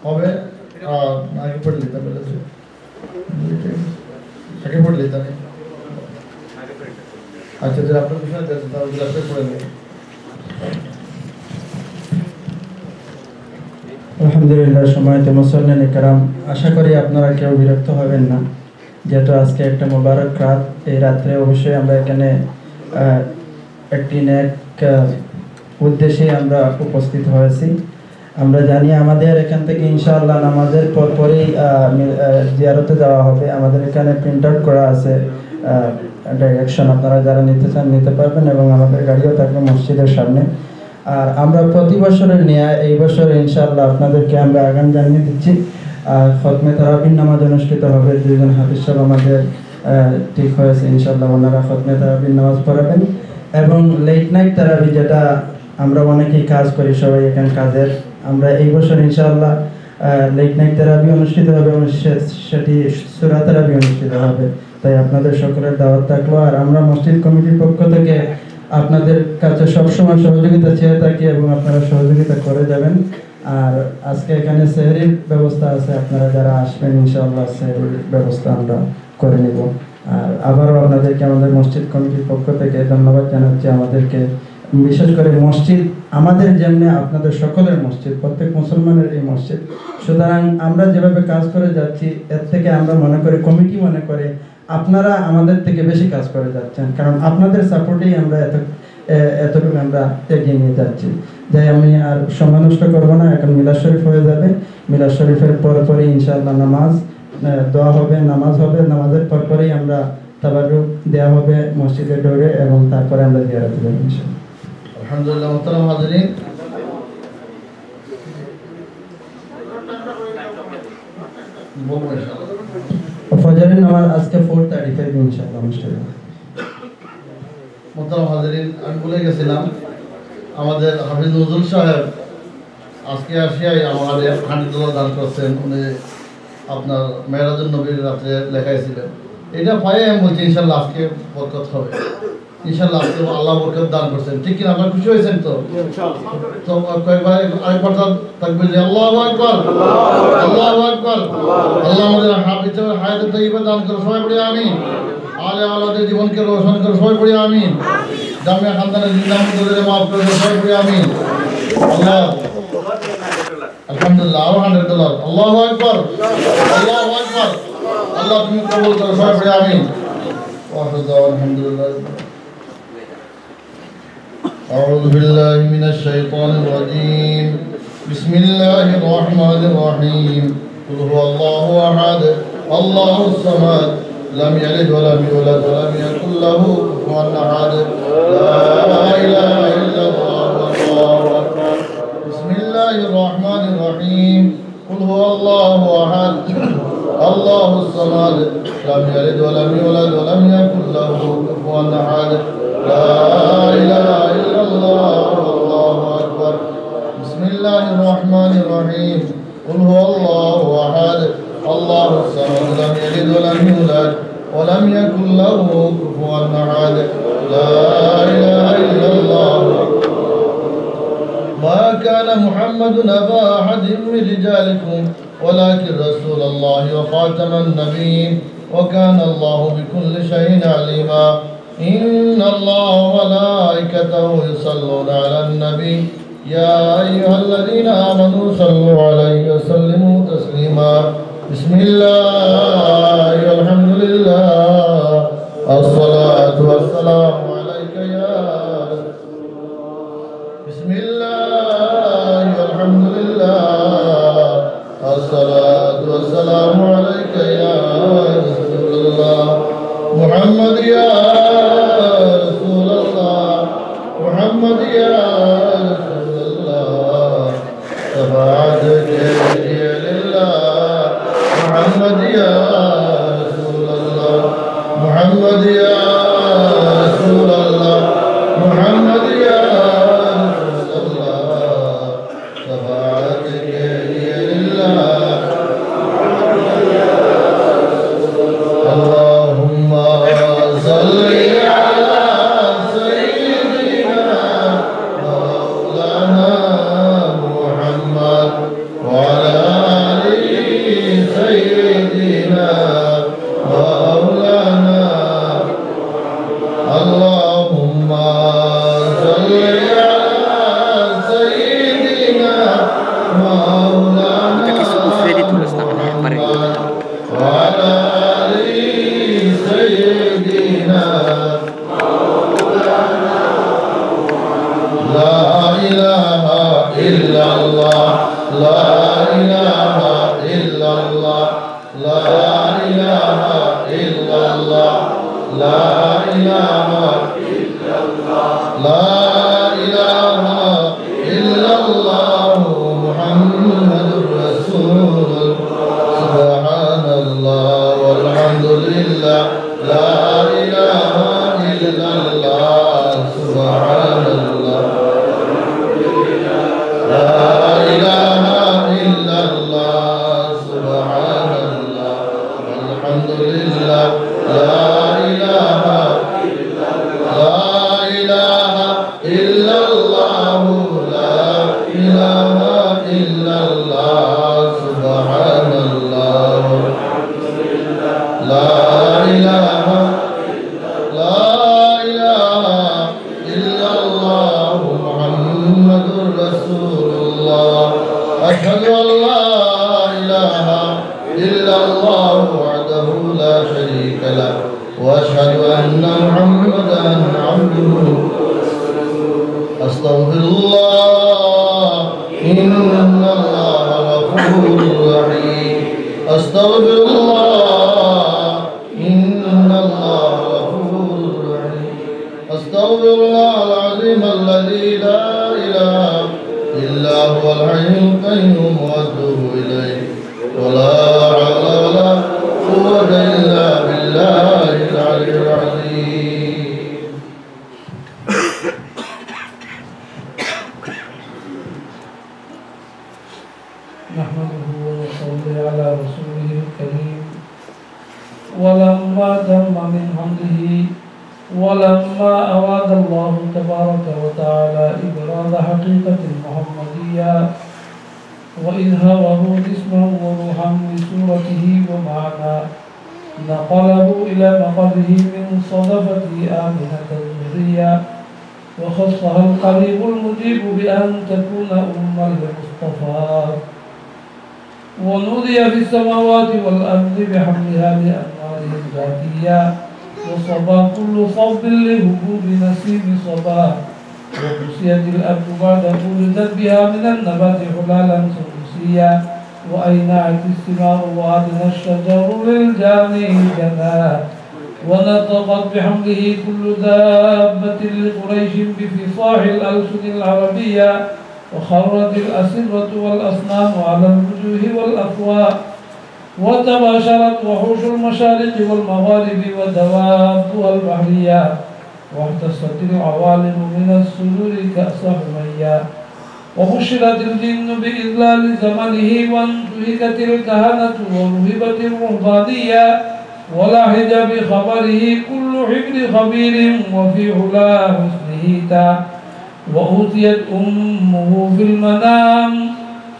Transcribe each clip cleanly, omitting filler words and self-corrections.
হবে आगे पढ़ लेता पहले से आगे पढ़ लेता नहीं अच्छा जब आपने पूछा था उस लफ्ज़ पढ़ेंगे আলহামদুলিল্লাহ সম্মানিত মুসল্লিন کرام আশা করি আপনারা কেউ বিরক্ত হবেন না যেহেতু আজকে একটা মোবারক রাত এই রাতে অবশ্যই আমরা এখানে একটি নেক উদ্দেশ্যে আমরা উপস্থিত হয়েছি আমরা জানি আমাদের এখান থেকে ইনশাআল্লাহ নামাজের পরপরই জিয়ারতে যাওয়া হবে আমাদের এখানে প্রিন্ট আউট করা আছে ডাইরেকশন আপনারা যারা নিতে চান নিতে পারবেন এবং আমাদের গাড়িও থাকবে মসজিদের সামনে আর আমরা প্রতি বছরের ন্যায় এই বছর ইনশাআল্লাহ আপনাদেরকে আমরা আগাম জানিয়ে দিচ্ছি খতমে তারাবির নামাজ অনুষ্ঠিত হবে দুইজন হাফিজ সাহেব আমাদের ঠিক হয়েছে ইনশাআল্লাহ ওনারা খতমে তারাবির নামাজ পড়াবেন এবং লেট নাইট তারাবি যেটা আমরা অনেকেই কাজ করি সবাই এখানে কাজের আমরা এই বছর ইনশাআল্লাহ লেট নাইট তারাবি অনুষ্ঠিত হবে এবং সেটি সূরা তারাবি অনুষ্ঠিত হবে তাই আপনাদের সকলের দাওয়াত থাকলো আর আমরা মসজিদ কমিটির পক্ষ থেকে আপনাদের কাছে সবসময় সহযোগিতা চেয়ে থাকি এবং আপনারা সহযোগিতা করে যাবেন আর আজকে এখানে সেহরির ব্যবস্থা আছে আপনারা যারা আসবেন ইনশাআল্লাহ সেহরির ব্যবস্থা আমরা করে নিব আর আবারও আপনাদেরকে আমাদের মসজিদ কমিটির পক্ষ থেকে ধন্যবাদ জানাচ্ছি আমাদেরকে বিশেষ করে মসজিদ আমাদের জন্য আপনাদের সকলের মসজিদ প্রত্যেক মুসলমানের এই মসজিদ সুতরাং আমরা যেভাবে কাজ করে যাচ্ছি এর থেকে আমরা মনে করি কমিটি মনে করে আপনারা আমাদের থেকে বেশি কাজ করে যাচ্ছেন কারণ আপনাদের সাপোর্টেই আমরা এতটুকু আমরা এগিয়ে নিয়ে যাচ্ছি যাই আমি আর সময় নষ্ট করবো না এখন মিলাদ শরীফ হয়ে যাবে মিলাদ শরীফের পরপরই ইনশাআল্লাহ নামাজ দোয়া হবে নামাজ হবে নামাজের পরপরই আমরা তাবারুক দেওয়া হবে মসজিদে ডোরে এবং তারপরে আমরা জিয়ারতে যাব ইনশাআল্লাহ আলহামদুলিল্লাহ মুহতারাম হাজিরিন বলবো ইনশাআল্লাহ ফজরের নামাজ আজকে 4:35 ইনশাআল্লাহ অনুষ্ঠিত হবে মুহতারাম হাজিরিন আমি বলে গেছিলাম আমাদের হাফিজ নজরুল সাহেব আজকে আসিয়াই আমাদের $100 দান করছেন উনি আপনার মেরাজুন নবীর রাতে লেখাইছিলেন এটা পাই আমি বলছি ইনশাআল্লাহ আজকে বরকত হবে ইনশাআল্লাহ আজকে আল্লাহ বরকত দান করছেন ঠিক কিনা আপনারা খুশি হয়েছেন তো তো কয়েকবার আরেকবার তাকবীর দিয়ে আল্লাহু আকবার আল্লাহু আকবার আল্লাহ আমাদের হাফিজ হায়াতে তাইয়্যিবা দান করুন সবাই পড়ি আমিন আলে আওলাদের জীবনকে রোশন করুন সবাই পড়ি আমিন জামিয়া খানদানের জিন্দামুদের মাফ করে সবাই পড়ি আমিন আল্লাহ আলহামদুলিল্লাহ $100 আল্লাহু আকবার আল্লাহু আকবার আল্লাহ তুমি কবুল করো সবাই পড়ি আমিন আলহামদুলিল্লাহ أعوذ بالله من الشيطان الرجيم بسم الله الرحمن الرحيم قل هو الله أحد الله الصمد لم يلد ولم يولد ولم يكن له كفوا أحد لا إله إلا الله والله أكبر بسم الله الرحمن الرحيم قل هو الله أحد الله الصمد لم يلد ولم يولد ولم يكن له كفوا أحد لا إله إلا الله والله أكبر بسم الله الرحمن الرحيم قل هو الله أحد الله الصمد لم يلد ولم يولد ولم يكن له كفوا أحد لا إله إلا الله ما كان محمد أبا أحد من رجالكم ولكن رسول الله وخاتم النبيين وكان الله بكل شيء عليما إن الله وملائكته يصلون على النبي يا أيها الذين آمنوا صلوا عليه وسلموا تسليما بسم الله والحمد لله الصلاة والسلام عليك يا بسم الله والحمد لله الصلاة والسلام عليك يا رسول الله محمد يا رسول الله محمد يا رسول الله شفاعتك لله محمد يا رسول الله محمد يا رسول الله محمد يا رسول الله شفاعتك لله سبحان الله والحمد لله لا إله إلا الله لا إله إلا الله سبحان الله لا إله إلا الله محمد رسول الله أشهد أن لا إله إلا الله وحده لا شريك له وأشهد أن محمدا عبده أستغفر الله إن الله غفور رحيم أستغفر الله إن الله غفور رحيم أستغفر الله العظيم الذي لا إله إلا هو الحي القيوم وأتوب إليه ولا حول ولا قوة إلا بالله العلي العظيم. نحمده ونصلي على رسوله الكريم ولما تم من حمده ولما أراد الله تبارك وتعالى إبراز حقيقة المحمدية وإظهاره جسما وروحا لسورته ومعنى نقله إلى مقره من صدفة آمنة الزهرية وخصها القريب المجيب بأن تكون أما للمصطفى ونودي في السماوات والأرض بحملها لأنواره الذاتية وصبا كل صوب لهبوب نسيم صبا وقسيت الأرض بعد ولدت بها من النبات حلالا سدسيا وأينعت الثمار وأدنى الشجر للجاني جنا ونطقت بحمله كل دابة لقريش بفصاح الألسن العربية وخرت الأسرة والأصنام على الوجوه والأفواه وتباشرت وحوش المشارق والمغارب ودوابها البحرية واحتست العوالم من السرور كأس حمية وبشرت الجن بإذلال زمنه وانتهكت الكهنة ورهبت الرهبانية ولاحج بخبره كل حبر خبير وفي علا حسنه تا وأوتيت أمه في المنام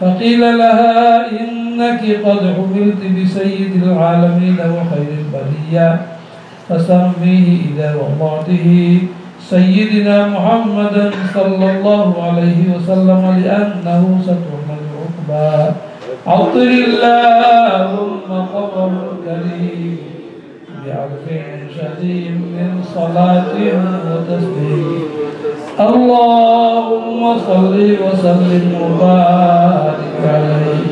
فقيل لها إنك قد حملت بسيد العالمين وخير البرية فسميه إذا وضعته سيدنا محمدا صلى الله عليه وسلم لأنه ستحمل عقبا عطر اللهم قبر الكريم بعرف شديد من صلاة وتسليم اللهم صل وسلم وبارك عليه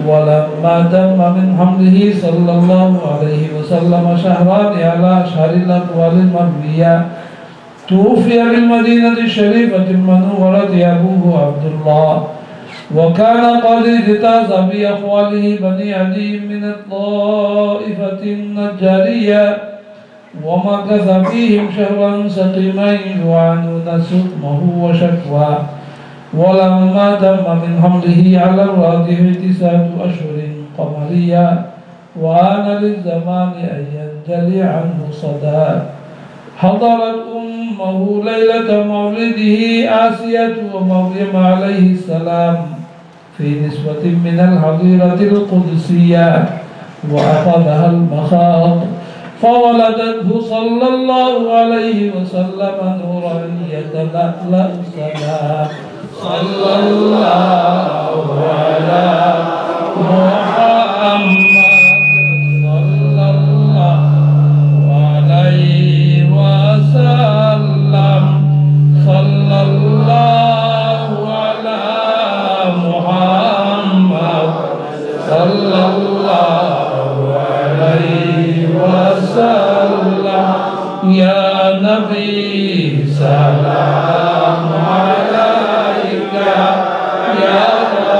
ولما تم من حمله صلى الله عليه وسلم شهران على أشهر الأقوال المروية توفي بالمدينة الشريفة المنورة أبوه عبد الله وكان قد اجتاز بأخواله بني عدي من الطائفة النجارية ومكث فيهم شهرا سقيما يعانون سقمه وشكوى ولما تم من حمله على الراجح 9 أشهر قمرية وآن للزمان أن ينجلي عنه صدى حضرت أمه ليلة مولده آسية ومريم عليه السلام في نسبة من الحظيرة القدسية وأخذها المخاض فولدته صلى الله عليه وسلم نورا يتلألأ سلام صلى الله على محمد صلى الله عليه وسلم صلى الله على محمد صلى الله عليه وسلم يا نبي سلام عليك يا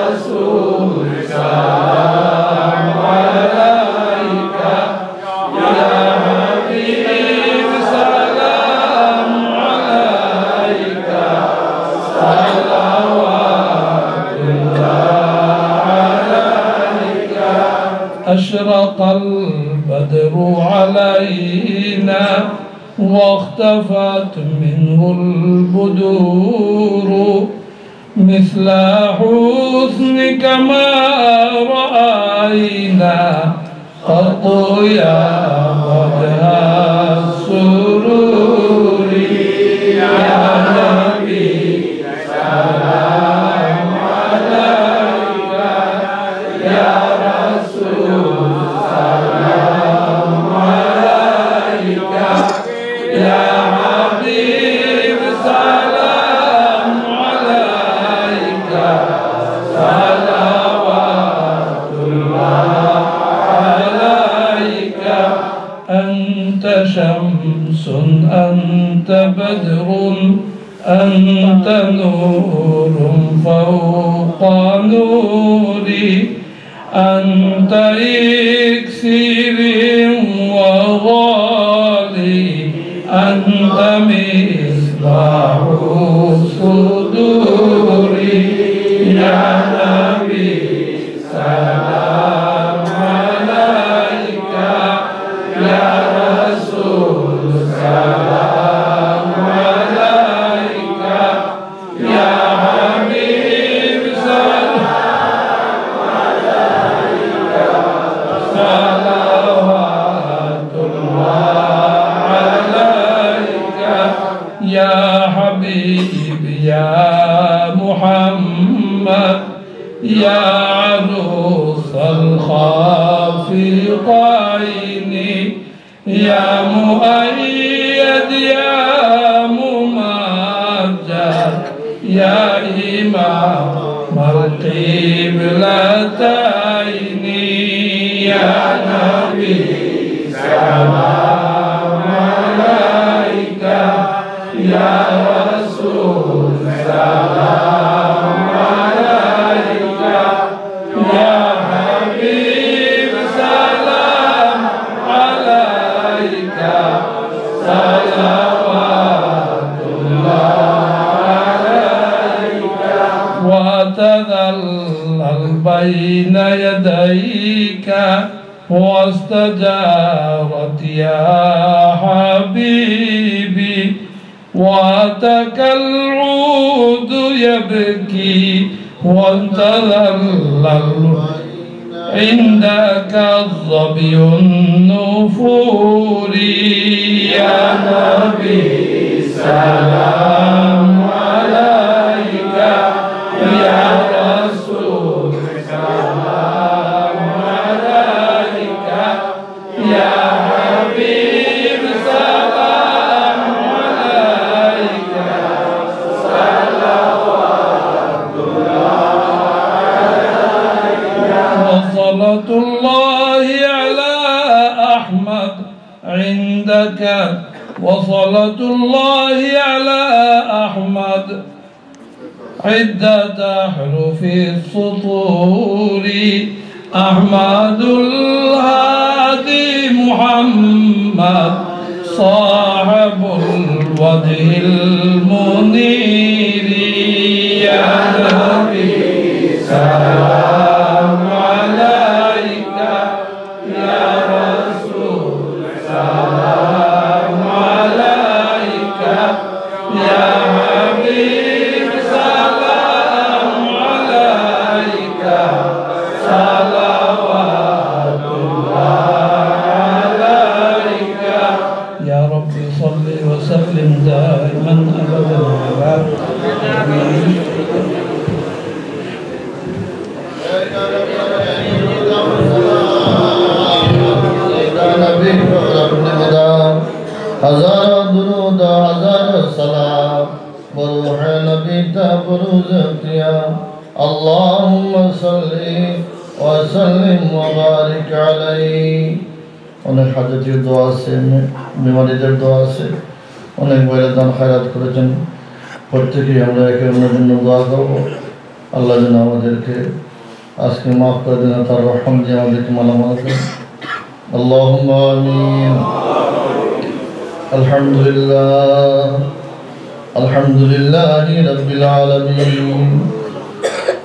رسول سلام عليك يا حبيب سلام عليك صلوات الله عليك أشرق البدر علينا واختفت منه البدور مثل حسنك ما رأينا قط يا وجه السرور يا نبي سلام عليك يا رسول سلام عليك يا حبيب سلام عليك صلوات الله عليك أنت شمس أنت بدر أنت نور فوق نوري أنت إكسير وغالي أنت مصباح صدوري يا نبي سلام عليك يا رسول سلام عليك يا حبيب سلام عليك صلوات الله عليك يا حبيب يا محمد يا عروس الخافقين يا مؤيد يا ممجد يا إمام القبلتين يا نبي سلام عليك يا رسول سلام عليك يا حبيب سلام عليك صلوات الله عليك وتذلل بين يديك واستجارت يا حبيبي واتك العود يبكي وتذلل عندك الظبي النفور يا نبي سلام عليك يا رسول سلام عليك يا حبيب سلام عليك صلوات وصلاة الله على أحمد عندك وصلاة الله على أحمد عدة أحرف السطور أحمد الهادي محمد صاحب الوجه المنير يا نبي سلام عليك يا رسول سلام عليك يا حبيب سلام عليك صلوات الله عليك يا رب صل وسلم دائما أبدا على हजार दुरूद हजार सलाम बरूह नबी तबरूज किया अल्लाहुम्मा सल्ली व सल्लिम व बारिक अलैहि অনেক হাজাতের দোয়া আছে বিমারীদের দোয়া আছে অনেক বইয়ের দান খায়রাত করেছেন প্রত্যেকেই আমরা একে অন্যের জন্য দোয়া করবো আল্লাহ যেন আমাদেরকে আজকে মাফ করে দেন তার রহম দিয়ে আমাদেরকে মালামাল করেন আল্লাহুম্মা আমিন আলহামদুলিল্লাহি রাব্বিল আলামিন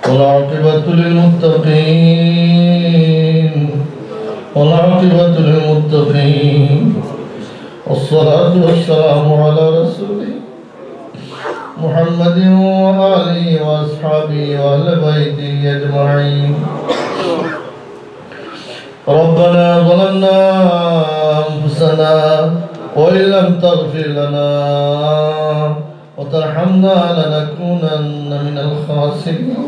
ওয়াল আকিবাতু লিল মুত্তাকিন والعاقبة للمتقين والصلاة والسلام على رسوله محمد وآله وأصحابه وأهل بيته أجمعين. ربنا ظلمنا أنفسنا وإن لم تغفر لنا وترحمنا لنكونن من الخاسرين.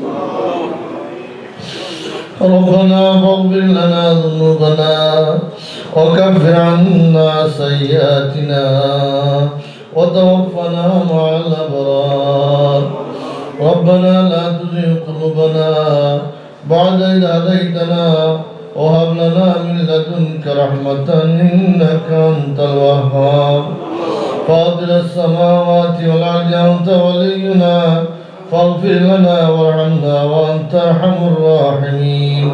ربنا فاغفر لنا ذنوبنا وكفر عنا سيئاتنا وتوفنا مع الأبرار. ربنا لا تزغ قلوبنا بعد إذ هديتنا وهب لنا من لدنك رحمة إنك أنت الوهاب. فاطر السماوات والأرض أنت ولينا فاغفر لنا وارحمنا وأنت أرحم الراحمين.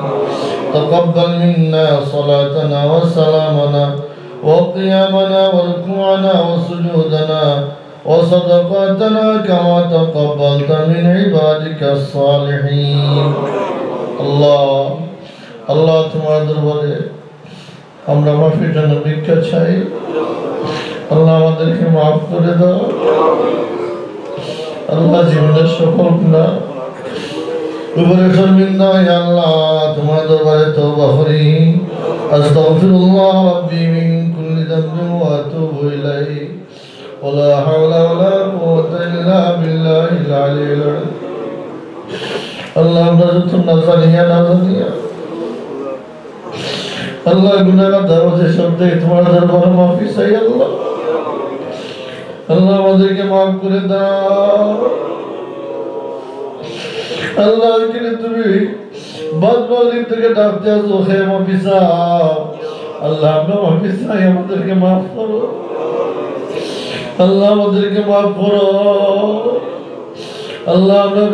تقبل منا صلاتنا وسلامنا وقيامنا وركوعنا وسجودنا وصدقاتنا كما تقبلت من عبادك الصالحين. আল্লাহ তোমার দরবারে আমরা মাফির জন্য ভিক্ষা চাই। আল্লাহ আমাদেরকে মাফ করে দাও। আল্লাহ জীবনের সকল গুনাহ উপরে শর্মিন্দা ইয়া আল্লাহ তোমার দরবারে তওবা করি। আস্তাগফিরুল্লাহ রাব্বি মিন কুল্লি যামবিন ওয়া আতুবু ইলাইহি ওয়া লা হাওলা ওয়া লা কুওয়াতা ইল্লা বিল্লাহিল আলিয়্যিল আযীম। আল্লাহ আমরা যত না জানিয়া আল্লাহ গুনাহগার দরজা শব্দে তোমার দরবারে মাফি চাই। আল্লাহ আমাদেরকে মাফ করে দাও। আল্লাহ তুমি বাদবাড়ি থেকে ডাকতে আসো হে মাফি চাও। আল্লাহ আমরা মাফি চাই, আমাদেরকে মাফ করো। আল্লাহ আমাদেরকে মাফ করো। আল্লাহ আমরা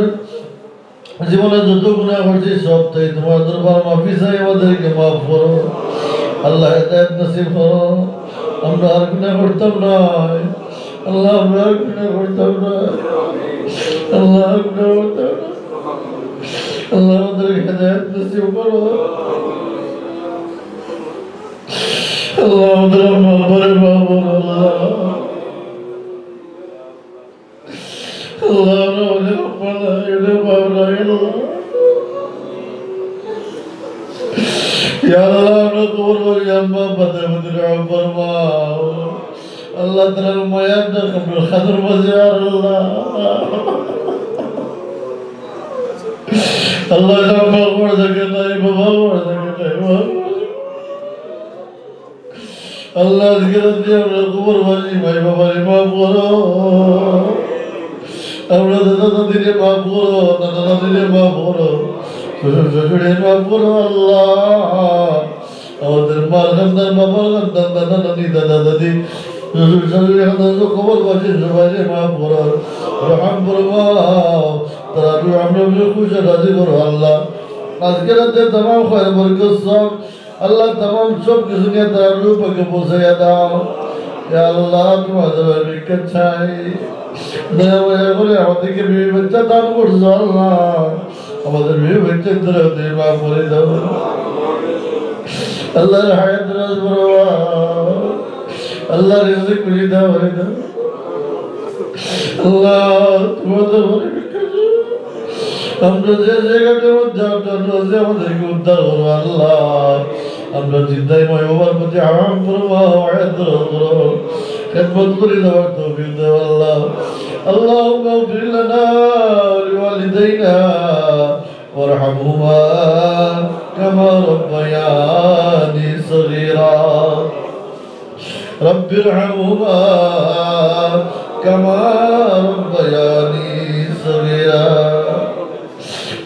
জীবনে যত গুনাহ করছি সব তাই তোমার দরবার মাফি চাই, আমাদেরকে মাফ করো। আল্লাহ হেদায়েত নসিব করো। আমরা আর গুনাহ করতাম না। আল্লাহ আমরা আর গুনাহ করতাম না। আল্লাহ গুনাহ করতাম না। আল্লাহ আমাদেরকে হেদায়েত নসিব করো। আল্লাহ আমাদের মাফের মাফ আল্লাহ আল্লাহ তাআলা মায়ার কবর খাদর বাজার আল্লাহ আল্লাহ বড় জায়গা নাই বাবা, বড় জায়গা নাই আল্লাহ জিকির দিয়ে আমরা কবর বাজি ভাই বাবার মাফ করো। আমরা দাদা দাদিরে মাফ করো, দাদা দাদিরে মাফ করো, শ্বশুর শাশুড়ির মাফ করো। আল্লাহ আমাদের মার খানদার বাবার খানদার দাদা দাদি দাদা দাদি শ্বশুর শাশুড়ি খানদার কবর বাজি সবাইরে মাফ করো, রহম করো। তারা আমরা খুশি রাজি করো। আল্লাহ আজকে রাতে तमाम খৈর বরকত সব আল্লাহ तमाम সব কিছু নিয়ে তার রূপকে পৌঁছাইয়া দাও। ইয়া আল্লাহ তোমাদের ভিক্ষা চাই, দয়া করে আমাদেরকে বিবি বাচ্চা দান করছো। আল্লাহ আমাদের বিবি বাচ্চা ধরে তুমি মাফ করে দাও। আল্লাহর হায়াত রাজ বড়, আল্লাহ রিজিক করে দাও করে দাও। আল্লাহ তোমাদের ভিক্ষা আমরা যে জায়গাটার মধ্যে রোজে আমাদেরকে উদ্ধার করো। আল্লাহ আমরা চিন্তায় ময় বাবার প্রতি আরাম করবো, আয়াত করো, খেদমত করে দেওয়ার তৌফিক দাও। আল্লাহ اللهم اغفر لنا ولوالدينا وارحمهما كما ربياني صغيرا رب ارحمهما كما ربياني صغيرا।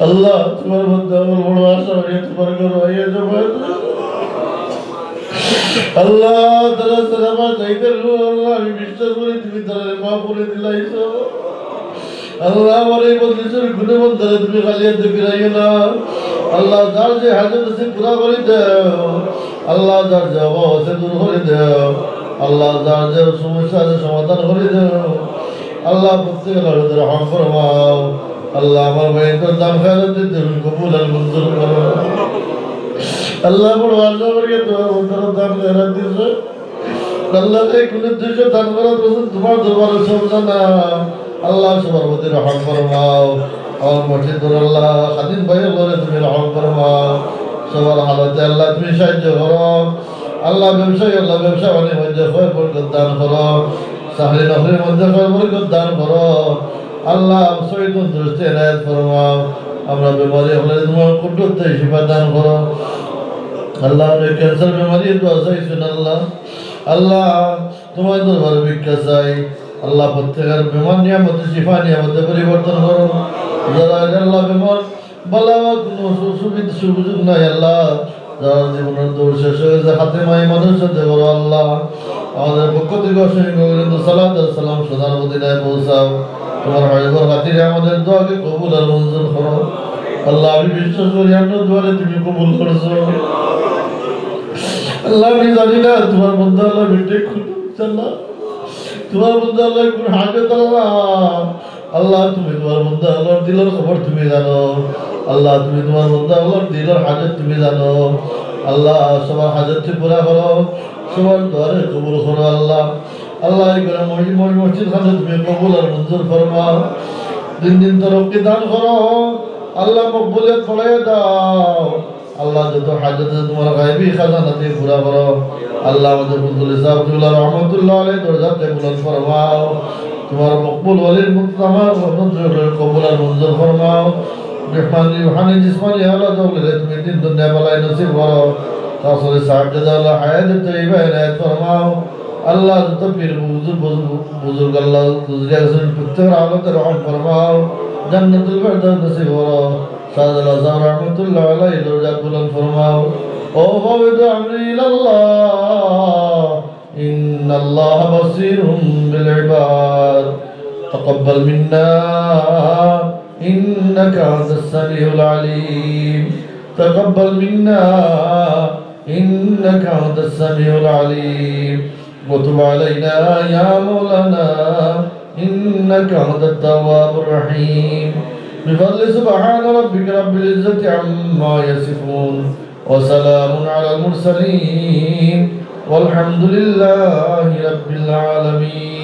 আল্লাহ তোমার মধ্যে আমার বড় আশা নিয়ে তোমার ঘর আইয়া যাবো। আল্লাহ তারা সালামা চাইতে আল্লাহ আমি বিশ্বাস করি তুমি তারা মাফ করে দিলাইছো। আল্লাহ আমার এই মজলিসের গুণবন দ্বারা তুমি খালিয়াতে ফিরাইও না। আল্লাহ যার যে হাজত আছে পুরা করে দাও। আল্লাহ যার যে অভাব আছে দূর করে দাও। আল্লাহ যার যে সমস্যা আছে সমাধান করে দাও। আল্লাহ প্রত্যেকের আলোদের রহম ফরমাও। আল্লাহ আমার ভাইয়ের দান খায়রাত দিতে কবুল আর মঞ্জুর করো। আল্লাহ বড় আল্লাহ বর্গে তোমার বন্ধুরা দান করে দিয়েছে আল্লাহ এই কোন উদ্দেশ্য দান করা তোমার দরবারে সব জানা আল্লাহ সবার প্রতি রহম ফরমাও আমার মসজিদুর আল্লাহ খাদিম ভাইয়ের ঘরে তুমি রহম ফরমাও সবার হালতে আল্লাহ তুমি সাহায্য করো আল্লাহ ব্যবসায়ী আল্লাহ ব্যবসা বাণিজ্যের মধ্যে খয় বরকত দান করো চাকরি নকরির মধ্যে খয় বরকত দান করো আল্লাহ শহীদ তন্দুরস্তি এনায়েত ফরমাও আমরা বেমারি হলে তোমার কুদরতে শিফা দান করো আল্লাহ ক্যান্সার বেমারি দোয়া চাইছেন আল্লাহ আল্লাহ তোমার দরবারে ভিক্ষা চাই আল্লাহ প্রত্যেকের বেমার নিয়ামতে শিফা নিয়ামতে পরিবর্তন করো যারা আল্লাহ বেমার বলা কোনো সুযোগ নাই আল্লাহ যারা জীবনের দৌড় শেষ হয়ে যায় হাতে মাই মানুষ সাথে করো আল্লাহ আমাদের পক্ষ থেকে অসংখ্য সালাম সদার মদিনায় পৌঁছাও তোমার হাবিবের খাতিরে আমাদের দোয়াকে কবুল আর মঞ্জুর করো আল্লাহ আমি বিশ্বাস করি আমরা দোয়ারে তুমি কবুল করেছো আল্লাহ আমি জানি না তোমার বন্ধু আল্লাহ মিটে আল্লাহ তোমার বন্ধু আল্লাহ কোন হাজত আল্লাহ আল্লাহ তুমি তোমার বন্ধু আল্লাহর দিলের খবর তুমি জানো আল্লাহ তুমি তোমার বন্ধু আল্লাহর দিলের হাজত তুমি জানো আল্লাহ সবার হাজতটি পুরা করো সবার দোয়ারে কবুল করো আল্লাহ আল্লাহ এই করে মসজিদ খানে তুমি কবুল আর মঞ্জুর ফরমাও দিন দিন তরফকে দান করো আল্লাহ মকবুলিয়ত ফলাই দাও আল্লাহ যত হাজতে তোমার গায়বী খাজানা দিয়ে পুরা করো আল্লাহ আমাদের বন্ধুল ইসাবুল্লাহ রহমতুল্লাহ আলাইহি দরজাতে বুলন্দ ফরমাও তোমার মকবুল ওয়ালির মুক্তামা কবুল আর মঞ্জুর ফরমাও রহমানি রুহানি জিসমানি হালাত হলে তুমি দিন দুনিয়া বালাই নসিব করো তাসরে সাহায্য আল্লাহ হায়াত তৈবা ইনায়াত ফরমাও আল্লাহ যত পীর বুজুর্গ আল্লাহ দুনিয়া গেছেন প্রত্যেক হালতে রহম ফরমাও জান্নাতুল ফেরদাউস নসিব করো সাদাল আযম রাহমাতুল্লাহ আলাইহি দরজাত বুলন্দ ফরমাও ও ফাওয়াদ আমরি ইলাল্লাহ ইন্নাল্লাহ বাসীরুম বিল ইবাদ তাকাব্বাল মিন্না إنك أنت السميع العليم تقبل منا إنك أنت السميع العليم وتب علينا يا مولانا إنك أنت التواب الرحيم بفضل سبحان ربك رب العزة عما يصفون وسلام على المرسلين والحمد لله رب العالمين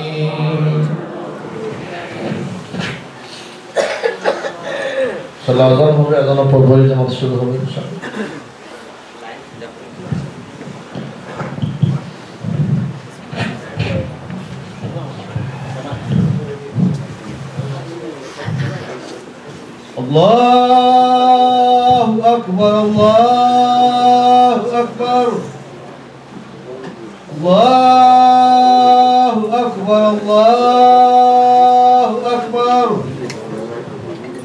আজান হবে আজানের পর বই জামাত শুরু হবে ইনশাআল্লাহ আল্লাহু আকবার আল্লাহু আকবার আল্লাহু আকবার আল্লাহু আকবার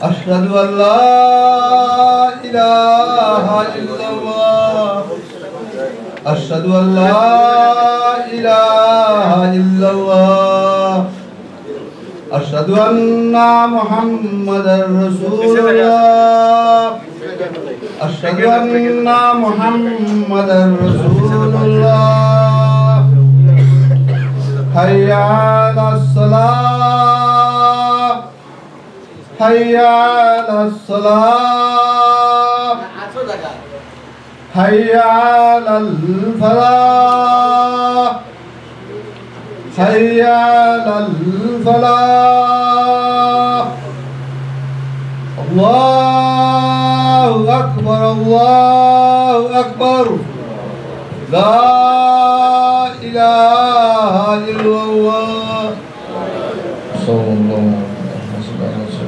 أشهد أن لا إله إلا الله أشهد أن لا إله إلا الله أشهد أن محمدا رسول الله أشهد أن محمدا رسول الله حي على الصلاة حي على الصلاة حي على الفلاح حي على الفلاح الله أكبر الله أكبر لا إله إلا الله صلى الله عليه وسلم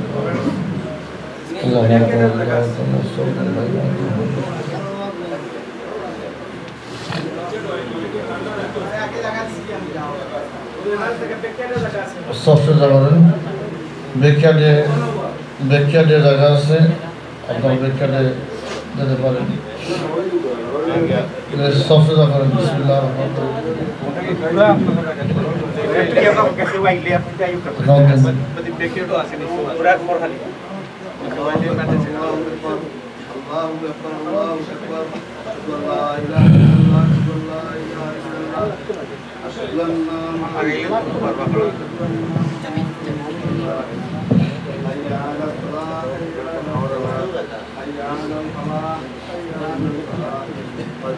ব্যাখ্যাটে জায়গা আছে আপনার ব্যাখ্যাটে যেতে পারেন সফটওয়্যার করেন বিসমিল্লাহ So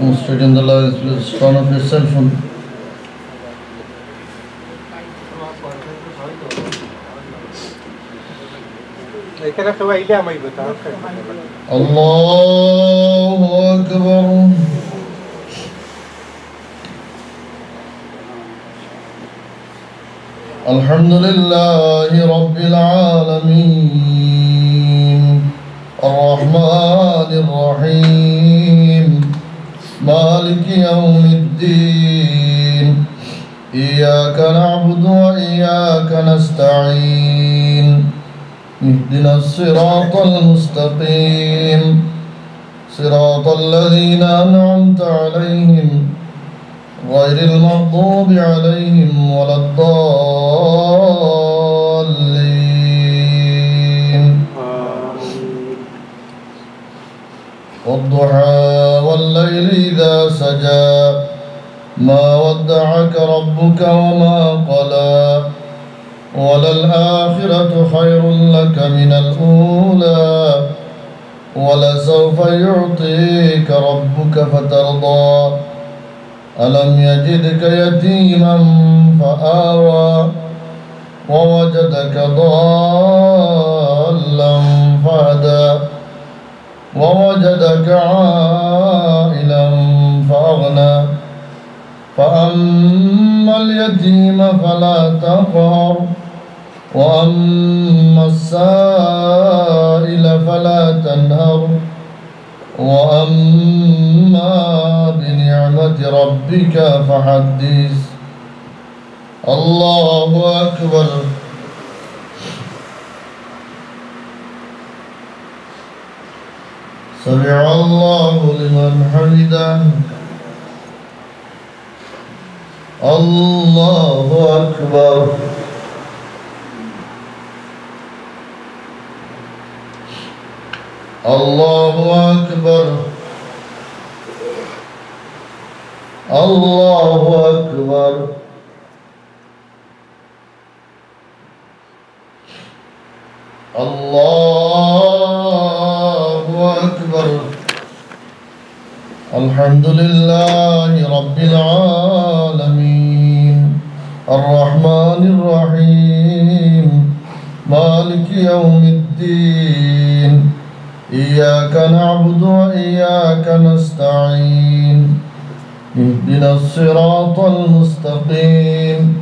concentrate in the lines, please turn off your cell phone. Allahu Akbar. Alhamdulillahi Rabbil Alameen. Ar-Rahmanir Rahim. Maliki Yawmiddin. Iyyaka na'budu wa iyyaka nasta'in. اهدنا الصراط المستقيم صراط الذين أنعمت عليهم غير المغضوب عليهم ولا الضالين والضحى والليل إذا سجى ما ودعك ربك وما قلى وللآخرة خير لك من الأولى ولسوف يعطيك ربك فترضى ألم يجدك يتيما فآوى ووجدك ضالا فهدى ووجدك عائلا فأغنى فأما اليتيم فلا تقهر وأما السائل فلا تنهر وأما بنعمة ربك فحدث الله أكبر سمع الله لمن حمده الله أكبر الله أكبر الله أكبر الله أكبر الحمد لله رب العالمين الرحمن الرحيم مالك يوم الدين إياك نعبد وإياك نستعين اهدنا الصراط المستقيم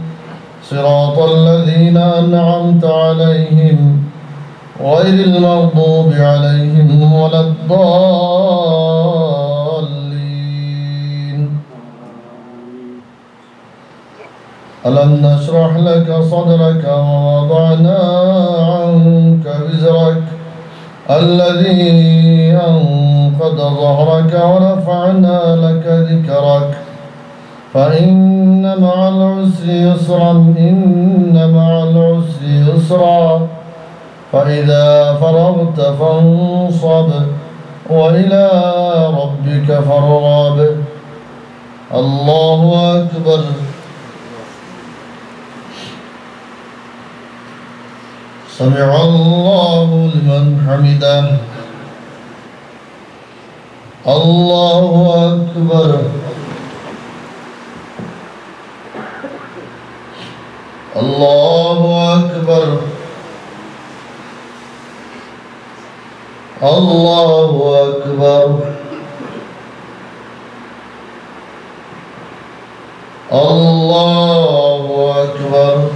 صراط الذين أنعمت عليهم غير المغضوب عليهم ولا الضالين ألم نشرح لك صدرك ووضعنا عنك وزرك الذي أنقض ظهرك ورفعنا لك ذكرك فإن مع العسر يسرا إن مع العسر يسرا فإذا فرغت فانصب وإلى ربك فارغب الله أكبر سمع الله لمن حمده الله أكبر الله أكبر الله أكبر الله أكبر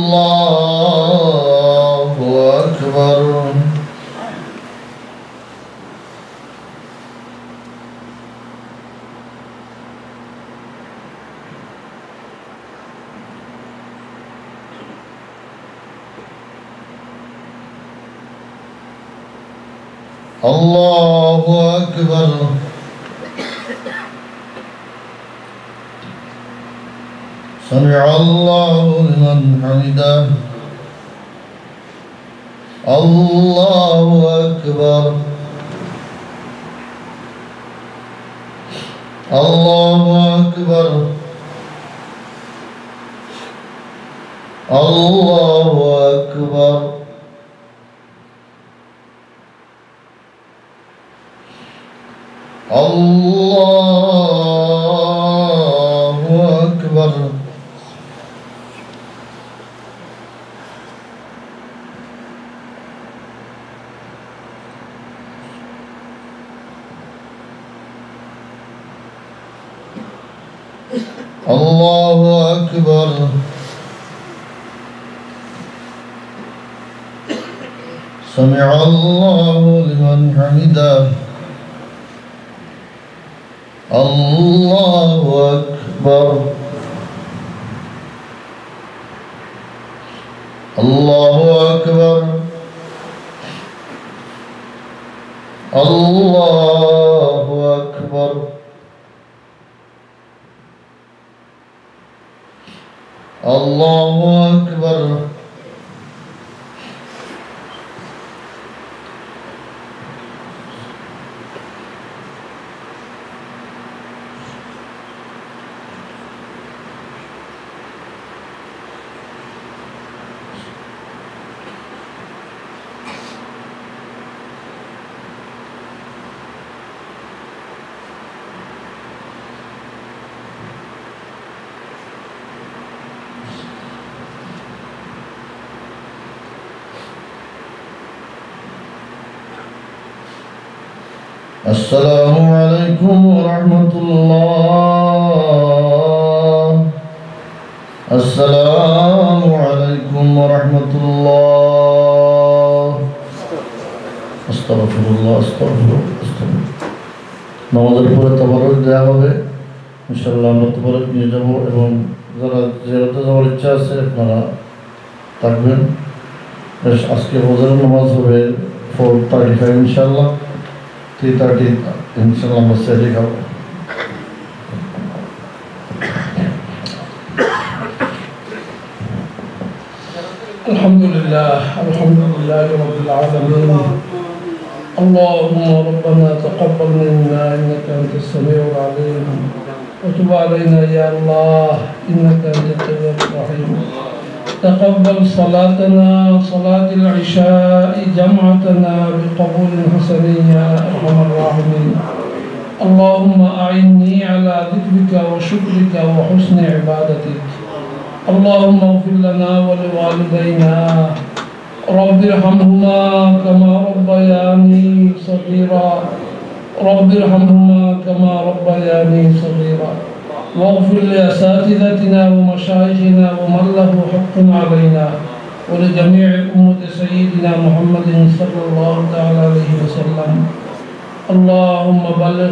الله أكبر الله أكبر سمع الله لمن حمده الله أكبر الله أكبر الله أكبر الله أكبر الله أكبر سمع الله لمن حمده الله أكبر الله أكبر الله أكبر الله أكبر السلام عليكم ورحمة الله السلام عليكم ورحمة الله أستغفر الله أستغفر الله নামাজের পরে তাবারক দেওয়া হবে ইনশাআল্লাহ আমরা তাবারক নিয়ে যাব এবং যারা জিয়ারতে যাওয়ার ইচ্ছা আছে আপনারা থাকবেন আজকে ফজরের নামাজ হবে 4:35 ইনশাআল্লাহ 3:30 ইনশাআল্লাহ আমরা সেরে খাবো الحمد لله رب العالمين اللهم ربنا تقبل منا إنك أنت السميع العليم وتب علينا يا الله إنك أنت التواب الرحيم تقبل صلاتنا صلاة العشاء جمعتنا بقبول حسن يا أرحم الراحمين اللهم أعني على ذكرك وشكرك وحسن عبادتك اللهم اغفر لنا ولوالدينا رب ارحمهما كما ربياني صغيرا رب ارحمهما كما ربياني صغيرا واغفر لأساتذتنا ومشايخنا ومن له حق علينا ولجميع أمة سيدنا محمد صلى الله تعالى عليه وسلم اللهم بلغ